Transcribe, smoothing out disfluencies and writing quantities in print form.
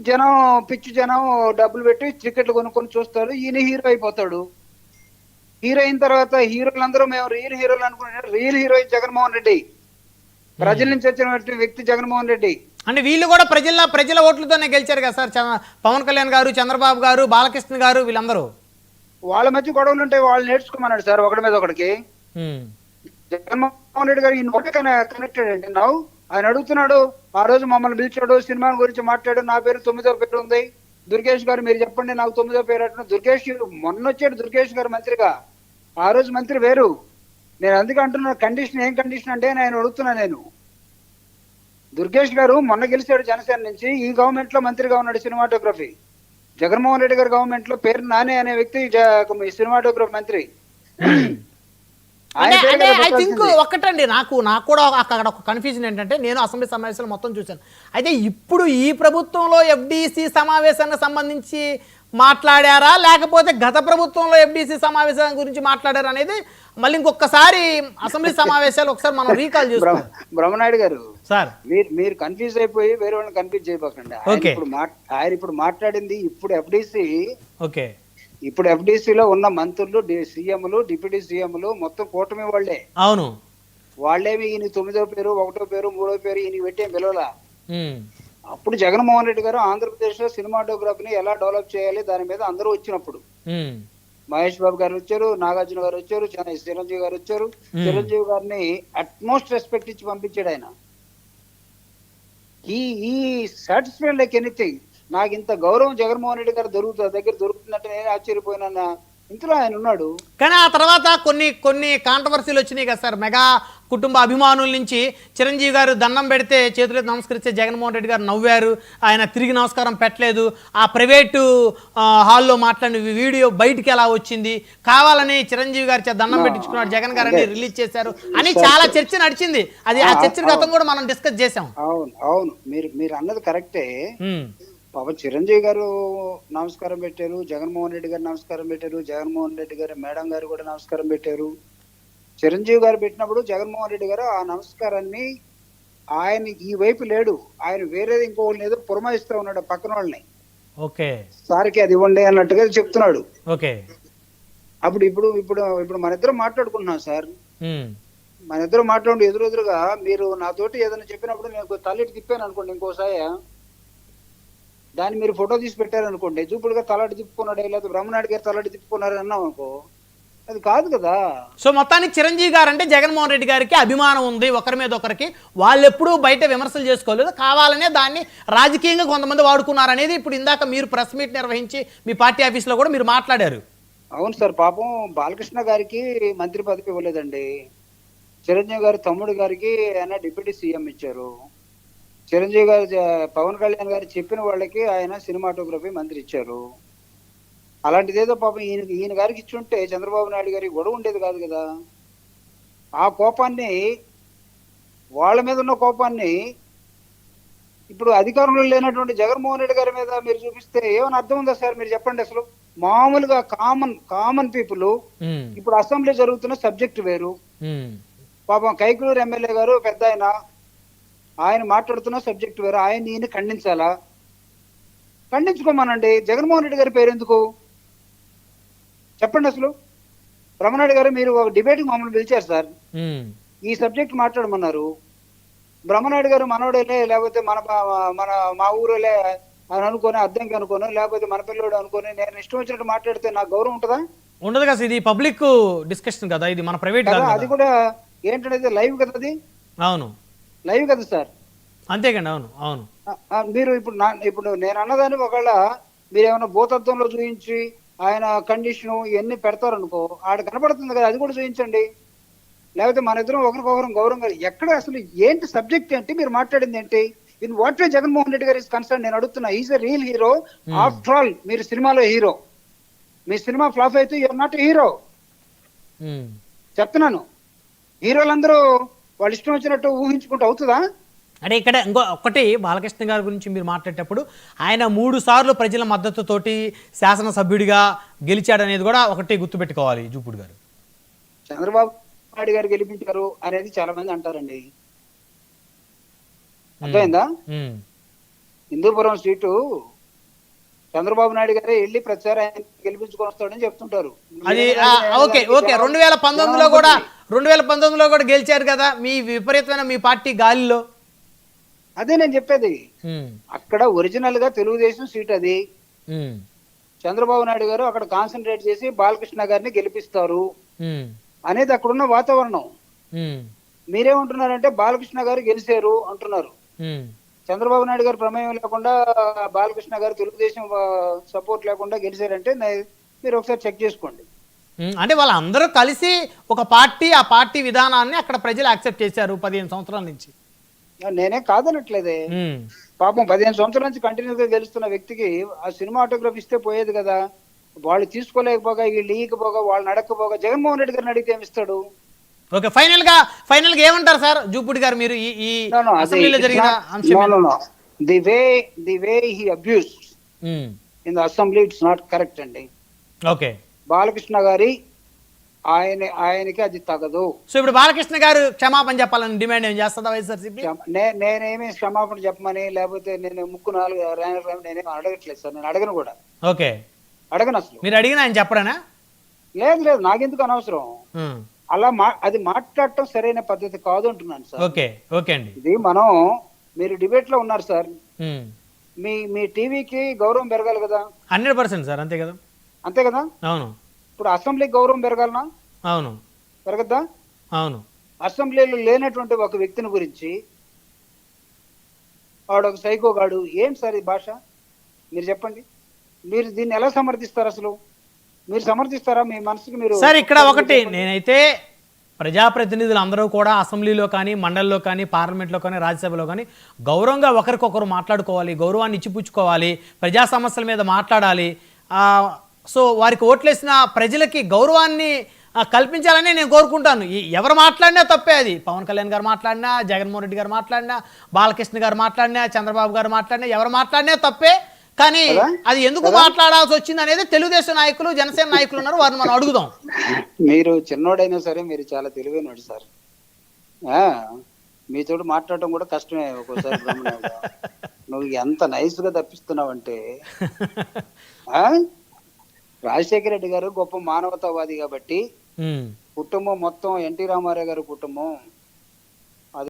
జనం పిచ్చి జనం డబ్బులు పెట్టి టికెట్లు కొనుక్కొని చూస్తారు, ఈయన హీరో అయిపోతాడు. హీరో అయిన తర్వాత హీరోలందరూ మేము రియల్ హీరోలు అనుకుంటున్నారు. రియల్ హీరో జగన్మోహన్ రెడ్డి, ప్రజల నుంచి వచ్చిన వ్యక్తి జగన్మోహన్ రెడ్డి. అంటే వీళ్ళు కూడా ప్రజల ఓట్లతోనే గెలిచారు కదా సార్. పవన్ కళ్యాణ్ గారు, చంద్రబాబు గారు, బాలకృష్ణ గారు వీళ్ళందరూ. వాళ్ళ మధ్య గొడవలు ఉంటాయి, వాళ్ళు నేర్చుకోమన్నాడు సార్ ఒకటి మీద ఒకటికి. జగన్మోహన్ రెడ్డి గారు ఈయన ఒకటే కనెక్టెడ్ అండి. ఆయన అడుగుతున్నాడు, ఆ రోజు మమ్మల్ని పిలిచాడు, సినిమా గురించి మాట్లాడు, నా పేరు 9వ పేరు ఉంది, దుర్గేష్ గారు మీరు చెప్పండి నాకు 9వ పేరు అంటున్నా. దుర్గేష్ మొన్న వచ్చాడు దుర్గేష్ గారు మంత్రిగా, ఆ రోజు మంత్రి వేరు. నేను అందుకే అంటున్నా కండిషన్ ఏం కండిషన్ అంటే ఆయన అడుగుతున్నా నేను. దుర్గేష్ గారు మొన్న గెలిచాడు జనసేన నుంచి, ఈ గవర్నమెంట్ లో మంత్రిగా ఉన్నాడు సినిమాటోగ్రఫీ. జగన్మోహన్ రెడ్డి గారి గవర్నమెంట్ లో పేరు నాని అనే వ్యక్తి సినిమాటోగ్రఫీ మంత్రి. ఐ థింక్ ఒక్కటండి, నాకు కూడా అక్కడ ఒక కన్ఫ్యూజన్ ఏంటంటే, నేను అసెంబ్లీ సమావేశాలు మొత్తం చూశాను. అయితే ఇప్పుడు ఈ ప్రభుత్వంలో ఎఫ్డిసి సమావేశానికి సంబంధించి మాట్లాడారా, లేకపోతే గత ప్రభుత్వంలో ఎఫ్డిసి సమావేశం గురించి మాట్లాడారా అనేది మళ్ళీ ఇంకొకసారి అసెంబ్లీ సమావేశాలు ఒకసారి మనం రీకాల్ చేస్తాం. బ్రహ్మనాయుడు గారు సార్, మీరు కన్ఫ్యూజ్ అయిపోయి వేరే వాళ్ళని కన్ఫ్యూజ్ చేయబోకండి. ఆయన ఇప్పుడు మాట్లాడింది ఇప్పుడు ఎఫ్డిసి. ఓకే, ఇప్పుడు ఎఫ్డిసిలో ఉన్న మంత్రులు, సీఎంలు, డిప్యూటీ సీఎంలు మొత్తం కూటమి వాళ్లే. అవును, వాళ్ళేమి ఈయన 9వ పేరు, 1వ పేరు, 3వ పేరు ఈయన పెట్టే పిలవలా. అప్పుడు జగన్మోహన్ రెడ్డి గారు ఆంధ్రప్రదేశ్ లో సినిమాటోగ్రఫీని ఎలా డెవలప్ చేయాలి దాని మీద అందరూ వచ్చినప్పుడు మహేష్ బాబు గారు వచ్చారు, నాగార్జున గారు వచ్చారు, చిరంజీవి గారు వచ్చారు. చిరంజీవి గారిని అట్మోస్ట్ రెస్పెక్ట్ ఇచ్చి పంపించాడు ఆయన. ఈ సాటిస్ఫైడ్ లైక్ ఎనీథింగ్. నాకు ఇంత గౌరవం జగన్మోహన్ రెడ్డి గారు దగ్గర దొరుకుతుందంటే నేను ఆశ్చర్యపోయినా. ఇంతలో ఆయన ఉన్నాడు. కానీ ఆ తర్వాత కొన్ని కాంట్రవర్సీలు వచ్చినాయి కదా సార్. మెగా కుటుంబ అభిమానుల నుంచి చిరంజీవి గారు దండం పెడితే చేతులెత్తి నమస్కరిస్తే జగన్మోహన్ రెడ్డి గారు నవ్వారు, ఆయన తిరిగి నమస్కారం పెట్టలేదు. ఆ ప్రైవేటు హాల్లో మాట్లాడిన వీడియో బయటికి ఎలా వచ్చింది, కావాలని చిరంజీవి గారి దండం పెట్టించుకున్నాడు జగన్ గారు అని రిలీజ్ చేశారు అని చాలా చర్చ నడిచింది. అది ఆ చర్చ గతం కూడా మనం డిస్కస్ చేసాం. అవును, మీరు అన్నది కరెక్టే. చిరంజీవి గారు నమస్కారం పెట్టారు, జగన్మోహన్ రెడ్డి గారు నమస్కారం పెట్టారు, జగన్మోహన్ రెడ్డి గారు మేడం గారు కూడా నమస్కారం పెట్టారు. చిరంజీవి గారు పెట్టినప్పుడు జగన్మోహన్ రెడ్డి గారు ఆ నమస్కారాన్ని, ఆయన ఈ వైపు లేడు, ఆయన వేరేది ఇంకోళ్ళు ఏదో పురమాయిస్తూ ఉన్నాడు పక్కన వాళ్ళని. ఓకే, సార్కి అది ఇవ్వండి అన్నట్టుగా చెప్తున్నాడు. ఓకే, అప్పుడు ఇప్పుడు ఇప్పుడు ఇప్పుడు మన ఇద్దరం మాట్లాడుకుంటున్నాం సార్. మన ఇద్దరు మాట్లాడి ఎదురుగా మీరు నాతోటి ఏదైనా చెప్పినప్పుడు నేను తలెట్టి తిప్పాను అనుకోండి ఇంకోసారి, దాన్ని మీరు ఫోటో తీసి పెట్టారనుకోండి, చూపుడుగా తలాడి తిప్పుకున్నాడు లేదా బ్రహ్మనాయుడు గారు తలాడి తిప్పుకున్నారు అన్నాం అనుకో, అది కాదు కదా. సో మొత్తానికి చిరంజీవి గారు అంటే జగన్మోహన్ రెడ్డి గారికి అభిమానం ఉంది ఒకరి మీద ఒకరికి. వాళ్ళు ఎప్పుడూ బయట విమర్శలు చేసుకోలేదు, కావాలనే దాన్ని రాజకీయంగా కొంతమంది వాడుకున్నారనేది ఇప్పుడు ఇందాక మీరు ప్రెస్ మీట్ నిర్వహించి మీ పార్టీ ఆఫీస్లో కూడా మీరు మాట్లాడారు. అవును సార్, పాపం బాలకృష్ణ గారికి మంత్రి పదవి ఇవ్వలేదండి. చిరంజీవి గారి తమ్ముడు గారికి ఆయన డిప్యూటీ సీఎం ఇచ్చారు. చిరంజీవి గారు పవన్ కళ్యాణ్ గారు చెప్పిన వాళ్ళకి ఆయన సినిమాటోగ్రఫీ మంత్రి ఇచ్చారు. అలాంటిదేదో పాపం ఈయన గారికి ఇచ్చుంటే చంద్రబాబు నాయుడు గారికి గొడవ ఉండేది కాదు కదా. ఆ కోపాన్ని, వాళ్ళ మీద ఉన్న కోపాన్ని ఇప్పుడు అధికారంలో లేనటువంటి జగన్మోహన్ రెడ్డి గారి మీద మీరు చూపిస్తే ఏమైనా అర్థం ఉందా సార్? మీరు చెప్పండి. అసలు మామూలుగా కామన్ పీపుల్ ఇప్పుడు అసెంబ్లీ జరుగుతున్న సబ్జెక్ట్ వేరు. పాపం కైకలూరు ఎమ్మెల్యే గారు పెద్ద ఆయన మాట్లాడుతున్న సబ్జెక్ట్ వేరు. ఆయన ఈయన ఖండించాలా? ఖండించుకోమనండి. జగన్మోహన్ రెడ్డి గారి పేరు ఎందుకు చెప్పండి. అసలు బ్రహ్మనాయుడు గారు మీరు ఒక డిబేట్ మమ్మల్ని పిలిచారు సార్, ఈ సబ్జెక్ట్ మాట్లాడమన్నారు. బ్రహ్మనాయుడు గారు మనోడేలే, లేకపోతే మా ఊరేలే అని అనుకోని అర్థంకి అనుకోను, లేకపోతే మన పిల్లోడు అనుకోని నేను ఇష్టం వచ్చినట్టు మాట్లాడితే నాకు గౌరవం ఉంటుందా? ఉండదు కదా. ఇది పబ్లిక్ డిస్కషన్ కదా, ఇది మన ప్రైవేట్ కదా. అది కూడా ఏంటంటే లైవ్ కదా, అది అవును లైవ్ కదా సార్. అంతేకండి. అవును అవును. మీరు ఇప్పుడు నేను అన్నదాన్ని ఒకవేళ మీరు ఏమైనా భూతత్వంలో చూపించి ఆయన కండిషను ఇవన్నీ పెడతారనుకో, ఆడ కనపడుతుంది కదా, అది కూడా చూపించండి. లేకపోతే మన ఇద్దరం ఒకరికొకరు గౌరవంగా ఎక్కడ అసలు ఏంటి సబ్జెక్ట్ ఏంటి, మీరు మాట్లాడింది ఏంటి, in what way Jaganmohan Reddy గారి కన్సర్న్ నేను అడుగుతున్నా. Is a real hero after all. మీరు సినిమాలో హీరో, మీ సినిమా ఫ్లాప్ అయితే యూఆర్ నాట్ హీరో చెప్తున్నాను. హీరోలందరూ వాళ్ళు ఇష్టం వచ్చినట్టు ఊహించుకుంటూ అవుతుందా? అంటే ఇక్కడ ఇంకో ఒకటి, బాలకృష్ణ గారి గురించి మీరు మాట్లాడేటప్పుడు ఆయన 3 సార్లు ప్రజల మద్దతుతోటి శాసనసభ్యుడిగా గెలిచాడనేది కూడా ఒకటి గుర్తుపెట్టుకోవాలి. జూపుడు గారు చంద్రబాబు నాయుడు గారు గెలిపించారు అనేది చాలా మంది అంటారండి. అర్థమైందా? హిందూపురం సీటు చంద్రబాబు నాయుడు గారే వెళ్ళి ప్రతిసారి ఆయన గెలిపించుకొని వస్తాడని చెప్తుంటారు. అది మీరే దానికి ఓకే ఓకే జనం- 2019లో జనం కూడా ఉంటుంది. 2019లో కూడా గెలిచారు కదా మీ విపరీతమైన మీ పార్టీ గాలిలో. అదే నేను చెప్పేది. ఉమ్, అక్కడ ఒరిజినల్ గా తెలుగుదేశం సీట్ అది. ఉమ్, చంద్రబాబు నాయుడు గారు అక్కడ కాన్సన్ట్రేట్ చేసి బాలకృష్ణ గారిని గెలిపిస్తారు ఉమ్, అనేది అక్కడున్న వాతావరణం. ఉమ్, మీరేమంటున్నారంటే బాలకృష్ణ గారు గెలిచారు అంటున్నారు. ఉమ్. చంద్రబాబు నాయుడు గారు ప్రమేయం లేకుండా బాలకృష్ణ గారు తెలుగుదేశం సపోర్ట్ లేకుండా గెలిచారంటే మీరు ఒకసారి చెక్ చేసుకోండి. అంటే వాళ్ళందరూ కలిసి ఒక పార్టీ, ఆ పార్టీ విధానాన్ని అక్కడ ప్రజలు యాక్సెప్ట్ చేశారు 15 సంవత్సరాల నుంచి. నేనే కాదనట్లేదే. ఉమ్, పాపం 15 సంవత్సరాల నుంచి కంటిన్యూస్ గా గెలుస్తున్న వ్యక్తికి ఆ సినిమా ఆటోగ్రాఫ్ ఇస్తే పోయేది కదా. వాళ్ళు తీసుకోలేకపోగా వీళ్ళు ఇయ్యకపోగా వాళ్ళని అడగకపోగా జగన్మోహన్ రెడ్డి గారిని అడిగితే ఏమిస్తాడు? ఓకే ఫైనల్ గా ఏమంటారు సార్ జూపుడి గారు మీరు ఈ No, no, అసెంబ్లీలో జరిగిన అంశం మీద? no. The way he abused um, in the assembly, it's not correct అండి. ఓకే బాలకృష్ణ గారి ఆయనకి అది తగదు. సో ఇప్పుడు బాలకృష్ణ గారు క్షమాపణ చెప్పాలని డిమాండ్ ఏం చేస్తుందా వైఎస్ఆర్సీపీ? నేనేమి క్షమాపణ చెప్పమని లేకపోతే నేను ముక్కు నాలుగు నేనేమి అడగట్లేదు సార్. నేను అడగను కూడా, ఓకే అడగను అసలు. మీరు అడిగిన ఆయన చెప్పడానా? లేదు నాకెందుకు అనవసరం. ఉమ్, అలా అది మాట్లాడటం సరైన పద్ధతి కాదు అంటున్నాను సార్. ఓకే ఓకే అండి. ఇది మీరు డిబేట్ లో ఉన్నారు సార్. ఉమ్, మీ టీవీకి గౌరవం పెరగాలి కదా. 100% సార్, అంతే కదా. అంతే కదా. అవును ఇప్పుడు అసెంబ్లీకి గౌరవం పెరగాలనా? అవును పెరగద్దా? అవును. అసెంబ్లీలో లేనటువంటి ఒక వ్యక్తిని గురించి వాడొక సైకోగాడు ఏంటి సార్ ఈ భాష? మీరు చెప్పండి. మీరు దీన్ని ఎలా సమర్థిస్తారు అసలు? మీరు సమర్థిస్తారా? మీ మనసుకి మీరు సార్ ఇక్కడ ఒకటి, నేనైతే ప్రజాప్రతినిధులు అందరూ కూడా అసెంబ్లీలో కానీ, మండలిలో కానీ, పార్లమెంట్లో కానీ, రాజ్యసభలో కానీ గౌరవంగా ఒకరికొకరు మాట్లాడుకోవాలి, గౌరవాన్ని ఇచ్చిపుచ్చుకోవాలి, ప్రజా సమస్యల మీద మాట్లాడాలి. సో వారికి ఓట్లేసిన ప్రజలకి గౌరవాన్ని కల్పించాలని నేను కోరుకుంటాను. ఎవరు మాట్లాడినా తప్పే. అది పవన్ కళ్యాణ్ గారు మాట్లాడినా, జగన్మోహన్ రెడ్డి గారు మాట్లాడినా, బాలకృష్ణ గారు మాట్లాడినా, చంద్రబాబు గారు మాట్లాడినా, ఎవరు మాట్లాడినా తప్పే. కానీ అది ఎందుకు మాట్లాడాల్సి వచ్చింది అనేది తెలుగుదేశం నాయకులు, జనసేన నాయకులు ఉన్నారు, వారిని మనం అడుగుదాం. మీరు చిన్నోడైనా సరే మీరు చాలా తెలివైనడు సార్. మీతో మాట్లాడటం కూడా కష్టమే ఒక్కోసారి. నువ్వు ఎంత నైస్ గా తప్పిస్తున్నావంటే, రాజశేఖర రెడ్డి గారు గొప్ప మానవతావాది కాబట్టి కుటుంబం మొత్తం ఎన్టీ రామారావు గారి కుటుంబం